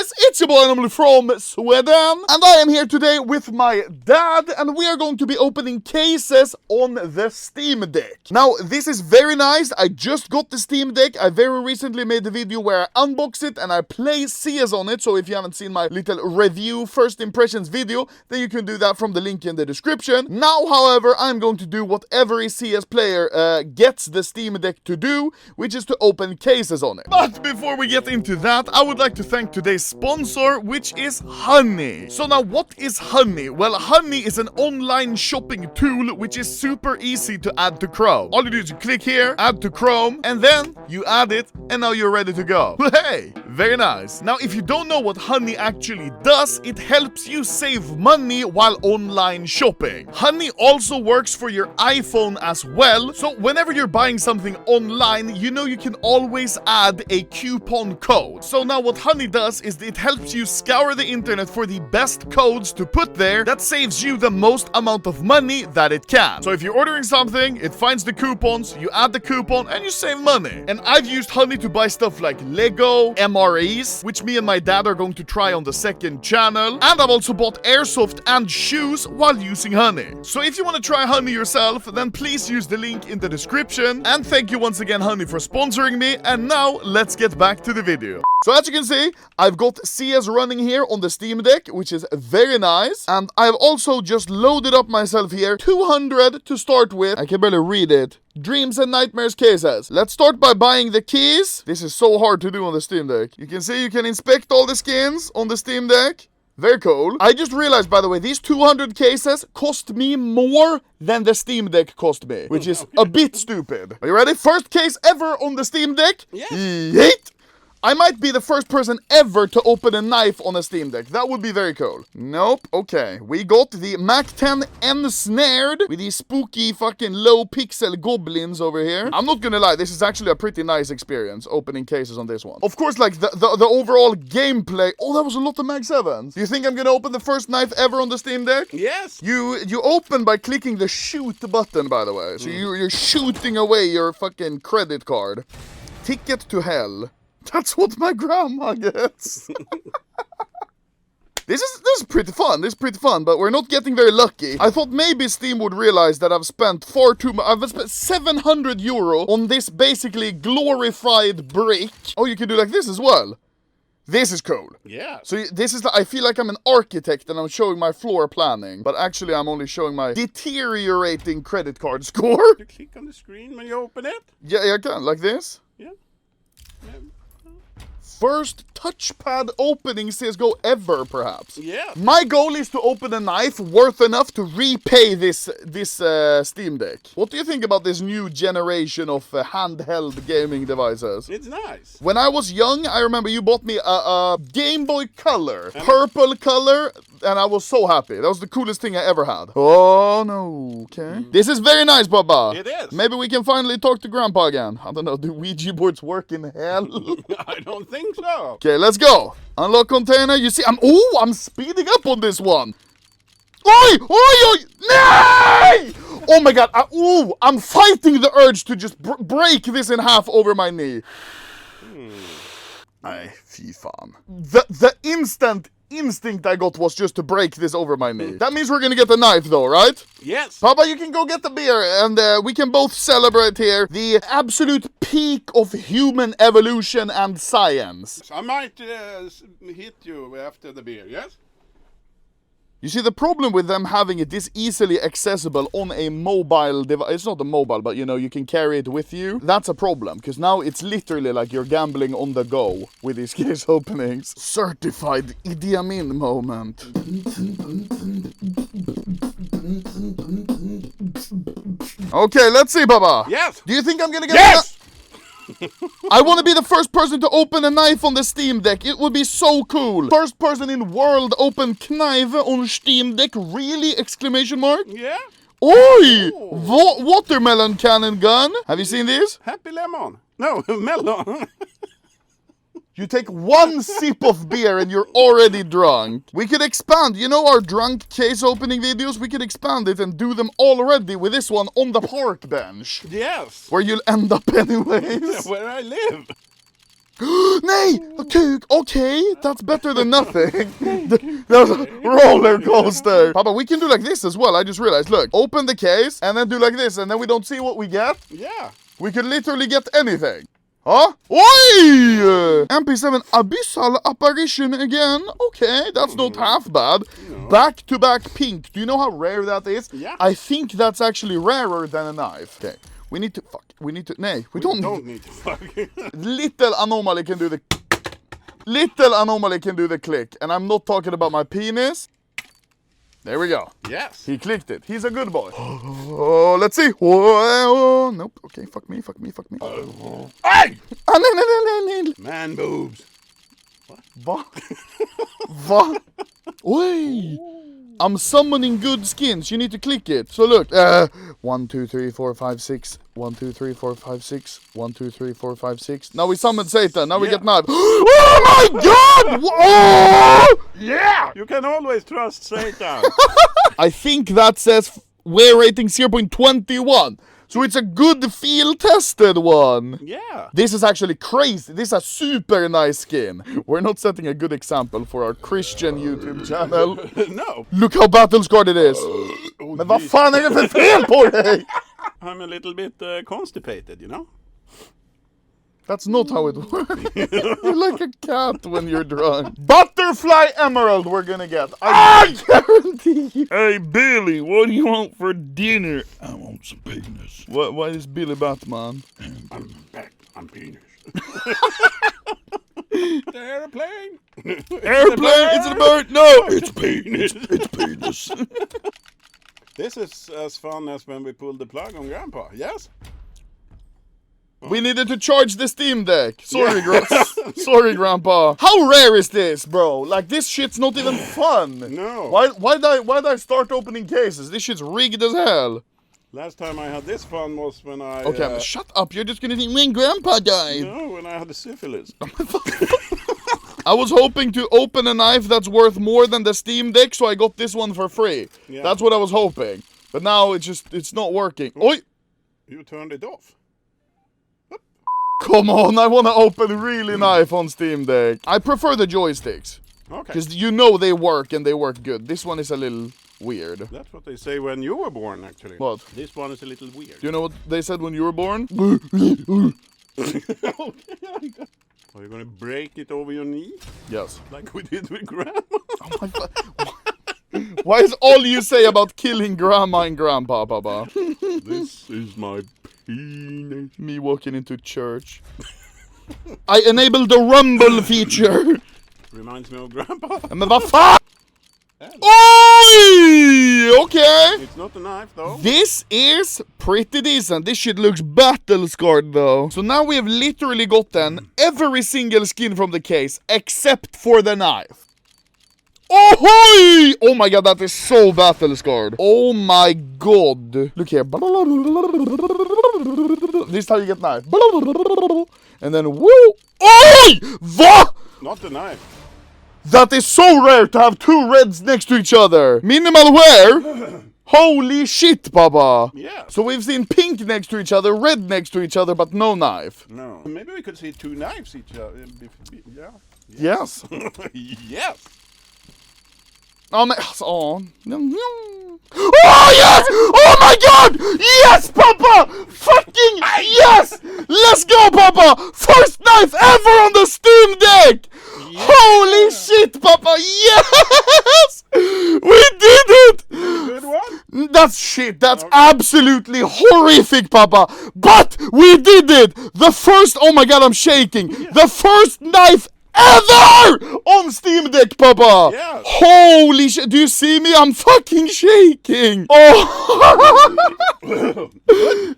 guys, it's your boy Anomaly from Sweden, and I am here today with my dad, and we are going to be opening cases on the Steam Deck. Now, this is very nice. I just got the Steam Deck. I very recently made a video where I unbox it and I play CS on it, so if you haven't seen my little review, first impressions video, then you can do that from the link in the description. Now, however, I'm going to do what every CS player gets the Steam Deck to do, which is to open cases on it. But before we get into that, I would like to thank today's sponsor, which is Honey. So now, what is Honey? Well, Honey is an online shopping tool which is super easy to add to Chrome. All you do is you click here, add to Chrome, and then you add it, and now you're ready to go. Hey, very nice. Now, if you don't know what Honey actually does, it helps you save money while online shopping. Honey also works for your iPhone as well, so whenever you're buying something online, you know you can always add a coupon code. So now what Honey does is it helps you scour the internet for the best codes to put there that saves you the most amount of money that it can. So if you're ordering something, it finds the coupons, you add the coupon, and you save money. And I've used Honey to buy stuff like Lego, MREs, which me and my dad are going to try on the second channel, and I've also bought airsoft and shoes while using Honey. So if you want to try Honey yourself, then please use the link in the description, and thank you once again Honey for sponsoring me, and now let's get back to the video. So as you can see, I've got CS running here on the Steam Deck, which is very nice. And I've also just loaded up myself here 200 to start with. I can barely read it. Dreams and Nightmares cases. Let's start by buying the keys. This is so hard to do on the Steam Deck. You can see you can inspect all the skins on the Steam Deck. Very cool. I just realized, by the way, these 200 cases cost me more than the Steam Deck cost me, which is a bit stupid. Are you ready? First case ever on the Steam Deck. Yeah. Yeet! I might be the first person ever to open a knife on a Steam Deck. That would be very cool. Nope. Okay. We got the Mac 10 Ensnared with these spooky fucking low pixel goblins over here. I'm not gonna lie, this is actually a pretty nice experience opening cases on this one. Of course, like the overall gameplay. Oh, that was a lot of Mag 7s. Do you think I'm gonna open the first knife ever on the Steam Deck? Yes. You open by clicking the shoot button, by the way. So you're shooting away your fucking credit card. Ticket to hell. That's what my grandma gets. This is pretty fun. This is pretty fun, but we're not getting very lucky. I thought maybe Steam would realize that I've spent far too much. I've spent 700 euro on this basically glorified brick. Oh, you can do like this as well. This is cool. Yeah. So this is, I feel like I'm an architect and I'm showing my floor planning, but actually I'm only showing my deteriorating credit card score. You click on the screen when you open it? Yeah, I can. Like this. Yeah. First touchpad opening CSGO ever, perhaps. Yeah. My goal is to open a knife worth enough to repay this Steam Deck. What do you think about this new generation of handheld gaming devices? It's nice. When I was young, I remember you bought me a Game Boy Color, purple color, and I was so happy. That was the coolest thing I ever had. Oh, no. Okay. This is very nice, Baba. It is. Maybe we can finally talk to Grandpa again. I don't know, do Ouija boards work in hell? I don't think so. Okay, let's go. Unlock container. You see, I'm speeding up on this one. Oi! Oi! Nay! Oh my god. I'm fighting the urge to just break this in half over my knee. Nej, fy fan. The instinct I got was just to break this over my knee. That means we're gonna get the knife though, right? Yes. Papa, you can go get the beer and we can both celebrate here the absolute peak of human evolution and science. I might hit you after the beer, yes? You see, the problem with them having it this easily accessible on a mobile device, it's not a mobile, but you know, you can carry it with you. That's a problem, because now it's literally like you're gambling on the go with these case openings. Certified Idi Amin moment. Okay, let's see, Baba. Yes. Do you think I'm gonna get yes! I want to be the first person to open a knife on the Steam Deck. It would be so cool. First person in world open knife on Steam Deck. Really? Exclamation mark? Yeah. Oi! Watermelon cannon gun. Have you seen this? Happy lemon. No, melon. You take one sip of beer and you're already drunk. We could expand, you know our drunk case opening videos? We could expand it and do them already with this one on the park bench. Yes. Where you'll end up anyways. Where I live. Nej! Okay, that's better than nothing. That's a roller coaster. Papa, we can do like this as well. I just realized. Look, open the case and then do like this, and then we don't see what we get. Yeah. We could literally get anything. Huh? Oi! MP7 Abyssal Apparition again. Okay, that's not half bad. No. Back-to-back pink. Do you know how rare that is? Yeah. I think that's actually rarer than a knife. Okay, we need to... Fuck. We need to... Nay, we don't need to fuck. Little Anomaly can do the... Little Anomaly can do the click. And I'm not talking about my penis. There we go. Yes. He clicked it. He's a good boy. Oh, let's see. Oh, nope. Okay, fuck me. Hey! Ah, Man boobs. Va? Va? Oi! I'm summoning good skins. You need to click it. So look. 1, 2, 3, 4, 5, 6. 1, 2, 3, 4, 5, 6. 1, 2, 3, 4, 5, 6. Now we summon Satan. Now we get knife. Oh my god! Oh! Yeah! You can always trust Satan. I think that says wear rating 0.21. So it's a good field-tested one. Yeah. This is actually crazy. This is a super nice skin. We're not setting a good example for our Christian YouTube channel. No. Look how battle-scarred it is. Men vad fan är det för fel på dig? I'm a little bit constipated, you know? That's not how it works. You're like a cat when you're drunk. Butterfly emerald we're gonna get. I guarantee you. Hey, Billy, what do you want for dinner? I want some penis. Why is Billy Batman? I'm back. I'm penis. The airplane. Airplane? Is it a bird? No! It's penis. It's penis. This is as fun as when we pulled the plug on Grandpa, yes? We needed to charge the Steam Deck. Sorry, sorry, Grandpa. How rare is this, bro? Like, this shit's not even fun. No. Why'd I start opening cases? This shit's rigged as hell. Last time I had this fun was when I... Okay, shut up. You're just gonna think when Grandpa died. No, when I had the syphilis. I was hoping to open a knife that's worth more than the Steam Deck, so I got this one for free. Yeah. That's what I was hoping. But now it's not working. Oi! You turned it off. Come on, I want to open really knife on Steam Deck. I prefer the joysticks. Okay. Because you know they work and they work good. This one is a little weird. That's what they say when you were born, actually. What? This one is a little weird. Do you know what they said when you were born? Are you gonna break it over your knee? Yes. Like we did with Grandma? Oh my god. Why is all you say about killing Grandma and Grandpa, Papa? This is my penis. Me walking into church. I enabled the rumble feature. Reminds me of Grandpa. Men vad fan? Oi! Okay. It's not a knife, though. This is pretty decent. This shit looks battle scarred though. So now we have literally gotten every single skin from the case except for the knife. Oh, oh my god, that is so battle scarred. Oh my god. Look here. This is how you get knife. And then woo. Oi! Va? Not the knife. That is so rare to have two reds next to each other. Minimal wear. Holy shit, Papa. Yeah. So we've seen pink next to each other, red next to each other, but no knife. No. Maybe we could see two knives each other. Yeah. Yes. Yes. Oh, my, oh. Oh, yes! Oh, my God! Yes, Papa! Fucking yes! Let's go, Papa! First knife ever on the Steam Deck! Yeah. Holy shit, Papa! Yes! We did it! Good one? That's shit. That's absolutely horrific, Papa. But we did it! The first... Oh, my God, I'm shaking. Yeah. The first knife ever on Steam Deck, Papa! Yeah. Holy shit! Do you see me? I'm fucking shaking! Oh!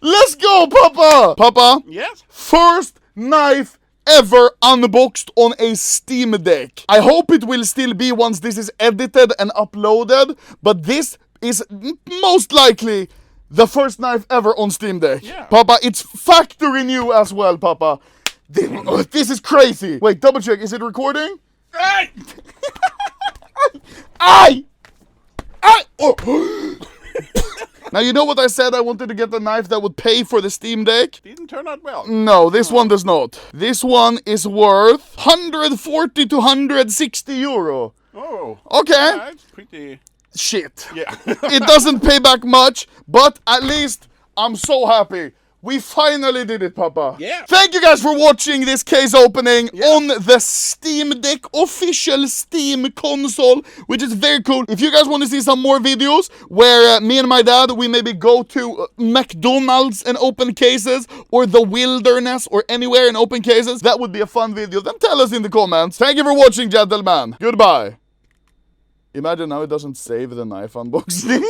Let's go, Papa! Papa? Yes? First knife ever unboxed on a Steam Deck. I hope it will still be once this is edited and uploaded, but this is most likely the first knife ever on Steam Deck. Yeah. Papa, it's factory new as well, Papa. This is crazy. Wait, double check. Is it recording? Hey! I! Oh! Now, you know what I said? I wanted to get a knife that would pay for the Steam Deck? Didn't turn out well. No, this one does not. This one is worth 140 to 160 euro. Oh. Okay. Yeah, it's pretty... Shit. Yeah. It doesn't pay back much, but at least I'm so happy. We finally did it, Papa. Yeah. Thank you guys for watching this case opening on the Steam Deck official Steam console, which is very cool. If you guys want to see some more videos where me and my dad, we maybe go to McDonald's and open cases, or the wilderness, or anywhere and open cases, that would be a fun video. Then tell us in the comments. Thank you for watching, gentlemen. Goodbye. Imagine now it doesn't save the knife unboxing.